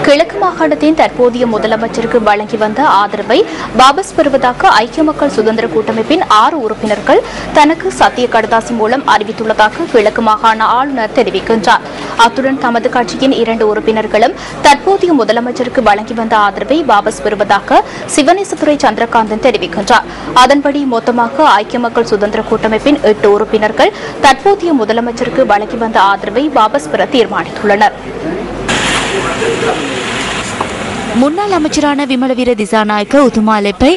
கிழக்கு மாகாணத்தின் தற்போதைய முதலமைச்சருக்கு வழங்கி வந்த ஆதரவை வாபஸ் பெறுவதாக ஐக்கிய மக்கள் சுதந்திர கூட்டமைப்பின் 6 உறுப்பினர்கள் தனக்கு சத்திய கடதாசி மூலம் அறிவித்துள்ளதாக கிழக்கு மாகாண ஆளுநர் தெரிவிக்கின்றார். அத்துடன் தமது கட்சியின் 2 உறுப்பினர்களும் தற்போதைய முதலமைச்சருக்கு வழங்கி வந்த ஆதரவை வாபஸ் பெறுவதாக சிவனேசதுரை சந்திரகாந்தன் தெரிவிக்கின்றார். அதன்படி மொத்தமாக ஐக்கிய மக்கள் சுதந்திர கூட்டமைப்பின் 8 உறுப்பினர்கள் தற்போதைய முதலமைச்சருக்கு வழங்கி வந்த ஆதரவை வாபஸ் பெற தீர்மானித்துள்ளனர். முன்னாள் அமைச்சரான Wimalaweera Dissanayake Uthumalebbe,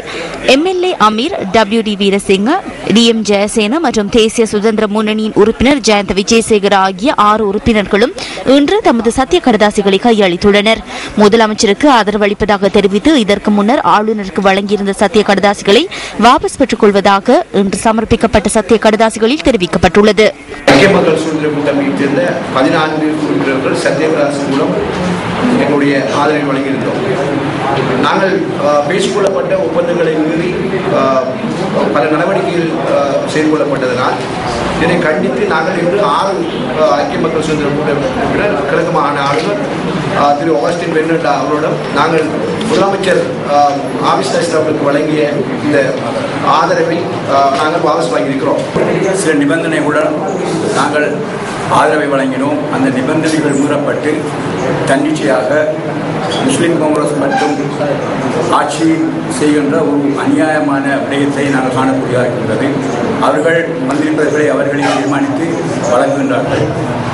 MLA Ameer, WD Weerasinghe, DM Jayasena மற்றும் தேசிய சுதந்திர முன்னணியின் உறுப்பினர் ஜெயந்த விஜயசேகர ஆகிய 6 உறுப்பினர்களும் இன்று தமது சத்திய கடதாசிகளை கையளித்துள்ளனர். முதலமைச்சருக்கு ஆதரவு அளிப்பதாக தெரிவித்து இதற்கு முன்னர் ஆளுநருக்கு வழங்கியிருந்த சத்திய கடதாசிகளை வாபஸ் பெற்றுக் கொள்வதாக இன்று சமர்ப்பிக்கப்பட்ட சத்திய கடதாசிகளில் தெரிவிக்கப்பட்டுள்ளது. ஐக்கிய மக்கள் சுதந்திர கூட்டமைப்பைச் சேர்ந்த 14 உறுப்பினர்கள் சத்திய கடதாசி மூலம் எங்களுடைய ஆதரவை வழங்கியிருந்தோம். நாங்கள் பேசிக்கொள்ளப்பட்ட ஒப்பந்தங்களை மீறி பல நடவடிக்கைகள் செயல்படப்பட்டதனால் இதனை கண்டித்து நாங்கள் இன்று 6 ஐக்கிய மக்கள் சுதந்திர கூட்டமைப்பினர் கிழக்கு மாகாண ஆளுநர் திரு ஆகஸ்டின் பெர்னாண்டோ அவரிடம் நாங்கள் முதலமைச்சர் ஆபீஸ் அவர்களுக்கு வழங்கிய இந்த ஆதரவை நாங்கள் வாபஸ் வாங்கியிருக்கிறோம். சில நிபந்தனைகளுடன் நாங்கள் ஆதரவை வழங்கினோம். அந்த நிபந்தனைகள் மீறப்பட்டு தன்னிச்சையாக முஸ்லிம் காங்கிரஸ் மற்றும் ஆட்சி செய்கின்ற ஒரு அநியாயமான விடயத்தை நாங்கள் காணக்கூடியதாக இருக்கின்றது. அவர்கள் மந்திரி பதவிகளை அவர்களை தீர்மானித்து வழங்குகின்றார்கள்.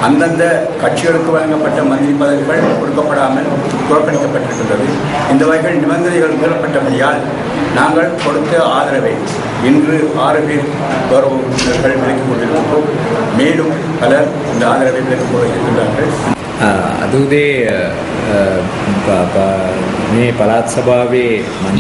அந்தந்த கட்சிகளுக்கு வழங்கப்பட்ட மந்திரி பதவிகள் கொடுக்கப்படாமல் புறக்கணிக்கப்பட்டிருக்கின்றது. இந்த வகைகள் நிபந்தனைகள் மீறப்பட்டபடியால் நாங்கள் கொடுத்த ஆதரவை இன்று 6 பேர் கௌரவ உறுப்பினர்கள் விலக்கிக் கொண்டிருக்கின்றோம். மேலும் பலர் இந்த ஆதரவை விலக்கிக் கொள்ள இருக்கின்றார்கள்.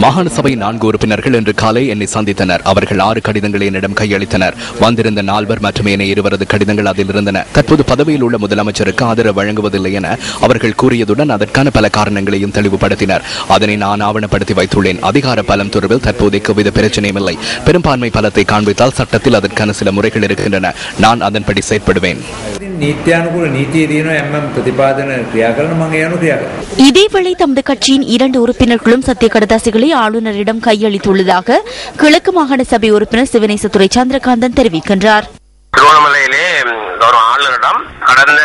மாகாண சபை 4 உறுப்பினர்கள் இன்று காலை என்னை சந்தித்தனர். அவர்கள் 6 கடிதங்களை என்னிடம் கையளித்தனர். வந்திருந்த 4 மற்றும் ஏனைய 20 கடிதங்கள் அதில் இருந்தன. தற்போது பதவியில் உள்ள முதலமைச்சருக்கு ஆதரவு வழங்குவதில்லை என அவர்கள் கூறியதுடன் அதற்கான பல காரணங்களையும் தெளிவுபடுத்தினர். அதனை நான் ஆவணப்படுத்தி வைத்துள்ளேன். அதிகார பலம் தொடர்பில் தற்போதைக்கு வித பிரச்சனையும் இல்லை. பெரும்பான்மை பலத்தை காண்பித்தால் சட்டத்தில் அதற்கான சில முறைகள் இருக்கின்றன. நான் அதன்படி செயற்படுவேன். இதேவேளை தமது கட்சியின் 2 உறுப்பினர்களும் சத்திய கடதாசிகளை ஆளுநரிடம் கையளித்துள்ளதாக கிழக்கு மாகாண சபை உறுப்பினர் சிவனேசதுரை சந்திரகாந்தன் தெரிவிக்கின்றார். திருவண்ணாமலையிலே கௌரவ ஆளுநரிடம் கடந்த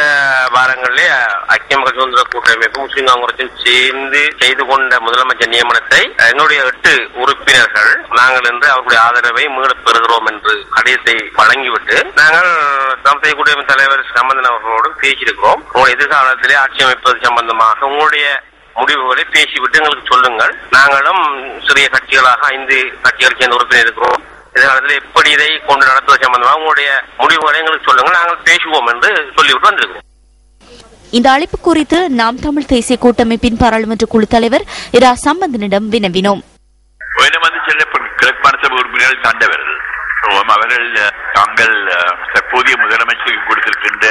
வாரங்களிலே ஐக்கிய மக்கள் சுதந்திர கூட்டமைப்பு முஸ்லிம் காங்கிரஸில் சேர்ந்து செய்து கொண்ட முதலமைச்சர் நியமனத்தை எங்களுடைய 8 உறுப்பினர்கள் நாங்கள் என்று அவர்களுடைய ஆதரவை மீளப் பெறுகிறோம் என்று கடிதத்தை வழங்கிவிட்டு நாங்கள் சமஸ்தை கூட்டமைப்பு தலைவர் சம்பந்தன் அவர்களோடு பேசியிருக்கிறோம். உங்களுடைய எதிர்காலத்திலே ஆட்சி அமைப்பது சம்பந்தமாக உங்களுடைய முடிவுகளை பேசிவிட்டு எங்களுக்கு சொல்லுங்கள். நாங்களும் சிறிய கட்சிகளாக 5 கட்சிகள் சேர்ந்த உறுப்பினர் இருக்கிறோம். எதிர்காலத்தில் எப்படி இதை கொண்டு நடத்துவது சம்பந்தமாக உங்களுடைய முடிவுகளை எங்களுக்கு சொல்லுங்கள், நாங்கள் பேசுவோம் என்று சொல்லிவிட்டு வந்திருக்கிறோம். இந்த அழைப்பு குறித்து நாம் தமிழ் தேசிய கூட்டமைப்பின் பாராளுமன்ற குழு தலைவர் இரா சம்பந்தனிடம் வினவினோம். உறுப்பினர்கள் கண்டவர்கள் அவர்கள் தாங்கள் தற்போதைய முதலமைச்சருக்கு கொடுத்திருக்கின்ற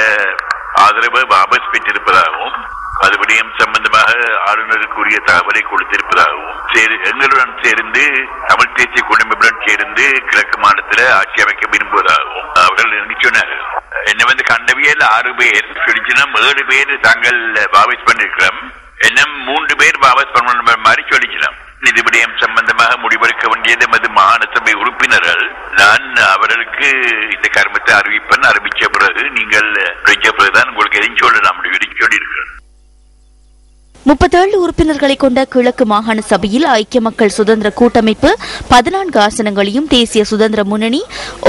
ஆதரவை வாபஸ் பெற்றிருப்பதாகவும் அது விடயம் சம்பந்தமாக ஆளுநருக்குரிய தகவலை கொடுத்திருப்பதாகவும் எங்களுடன் சேர்ந்து தமிழ் தேசிய கூட்டமைப்புடன் சேர்ந்து கிழக்கு மாநிலத்தில் ஆட்சி அமைக்க விரும்புவதாகவும் அவர்கள் சொன்னார்கள். என்ன கண்டவியல் 6 பேர் சொல்லிச்சுன்னா 7 பேர் தாங்கள் வாபஸ் பண்ணிருக்கிறோம், இன்னும் 3 பேர் வாபஸ் பண்ண மாதிரி சொல்லிக்கலாம். இது விடயம் சம்பந்தமாக முடிவெடுக்க வேண்டியது எமது மாகாண சபை உறுப்பினர்கள். நான் அவர்களுக்கு இந்த கர்மத்தை அறிவிச்ச பிறகு நீங்கள் பிறகுதான் உங்களுக்கு எதையும் சொல்லலாம் சொல்லியிருக்கிறேன். 37 உறுப்பினர்களை கொண்ட கிழக்கு மாகாண சபையில் ஐக்கிய மக்கள் சுதந்திர கூட்டமைப்பு 14 ஆசனங்களையும், தேசிய சுதந்திர முன்னணி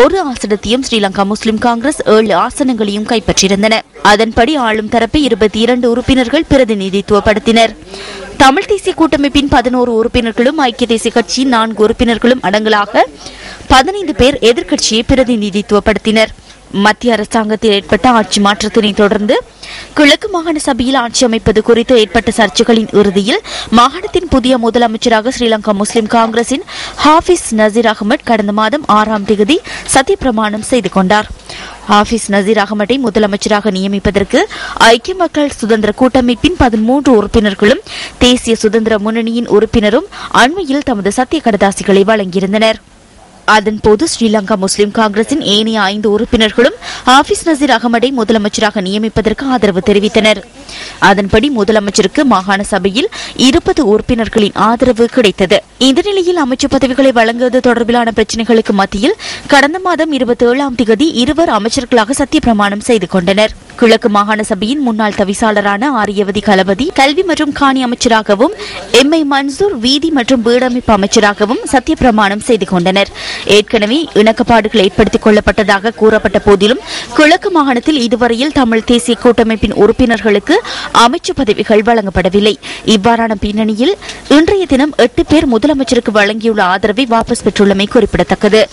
1 ஆசனத்தையும், ஸ்ரீலங்கா முஸ்லிம் காங்கிரஸ் 7 ஆசனங்களையும் கைப்பற்றியிருந்தன. அதன்படி ஆளும் தரப்பை 22 உறுப்பினர்கள் பிரதிநிதித்துவப்படுத்தினர். தமிழ் தேசிய கூட்டமைப்பின் 11 உறுப்பினர்களும் ஐக்கிய தேசிய கட்சியின் 4 உறுப்பினர்களும் அடங்கலாக 15 பேர் எதிர்க்கட்சியை பிரதிநிதித்துவப்படுத்தினர். மத்திய அரசாங்கத்தில் ஏற்பட்ட ஆட்சி மாற்றத்தினை தொடர்ந்து கிழக்கு மாகாண சபையில் ஆட்சி அமைப்பது குறித்து ஏற்பட்ட சர்ச்சைகளின் இறுதியில் மாகாணத்தின் புதிய முதலமைச்சராக ஸ்ரீலங்கா முஸ்லிம் காங்கிரசின் ஹாஃபிஸ் நசீர் அகமட் கடந்த மாதம் 6ஆம் தேதி சத்தியப்பிரமாணம் செய்து கொண்டார். ஹாஃபிஸ் நசீர் அகமட்டை முதலமைச்சராக நியமிப்பதற்கு ஐக்கிய மக்கள் சுதந்திர கூட்டமைப்பின் 13 உறுப்பினர்களும் தேசிய சுதந்திர முன்னணியின் உறுப்பினரும் அண்மையில் தமது சத்திய கடதாசிகளை வழங்கியிருந்தனர். அதன்போது ஸ்ரீலங்கா முஸ்லிம் காங்கிரசின் ஏனைய 5 உறுப்பினர்களும் ஹாஃபிஸ் நசீர் அகமடை முதலமைச்சராக நியமிப்பதற்கு ஆதரவு தெரிவித்தனர். அதன்படி முதலமைச்சருக்கு மாகாண சபையில் 20 உறுப்பினர்களின் ஆதரவு கிடைத்தது. இந்த நிலையில் அமைச்சர் பதவிகளை வழங்குவது தொடர்பிலான பிரச்சினைகளுக்கு மத்தியில் கடந்த மாதம் 27ஆம் தேதி இருவர் அமைச்சர்களாக சத்திய பிரமாணம் செய்து கொண்டனர். கிழக்கு மாகாண சபையின் முன்னாள் தவிசாளரான ஆரியவதி கலபதி கல்வி மற்றும் காணி அமைச்சராகவும் எம்ஐ மன்சூர் வீதி மற்றும் வீடமைப்பு அமைச்சராகவும் சத்திய பிரமாணம் செய்து கொண்டனர். ஏற்கனவே இணக்கப்பாடுகள் ஏற்படுத்திக் கொள்ளப்பட்டதாக கூறப்பட்ட போதிலும் கிழக்கு மாகாணத்தில் இதுவரையில் தமிழ் தேசிய கூட்டமைப்பின் உறுப்பினர்களுக்கு அமைச்சர் பதவிகள் வழங்கப்படவில்லை. இவ்வாறான பின்னணியில் இன்றைய தினம் 8 பேர் முதலமைச்சருக்கு வழங்கியுள்ள ஆதரவை வாபஸ் பெற்றுள்ளமை குறிப்பிடத்தக்கது.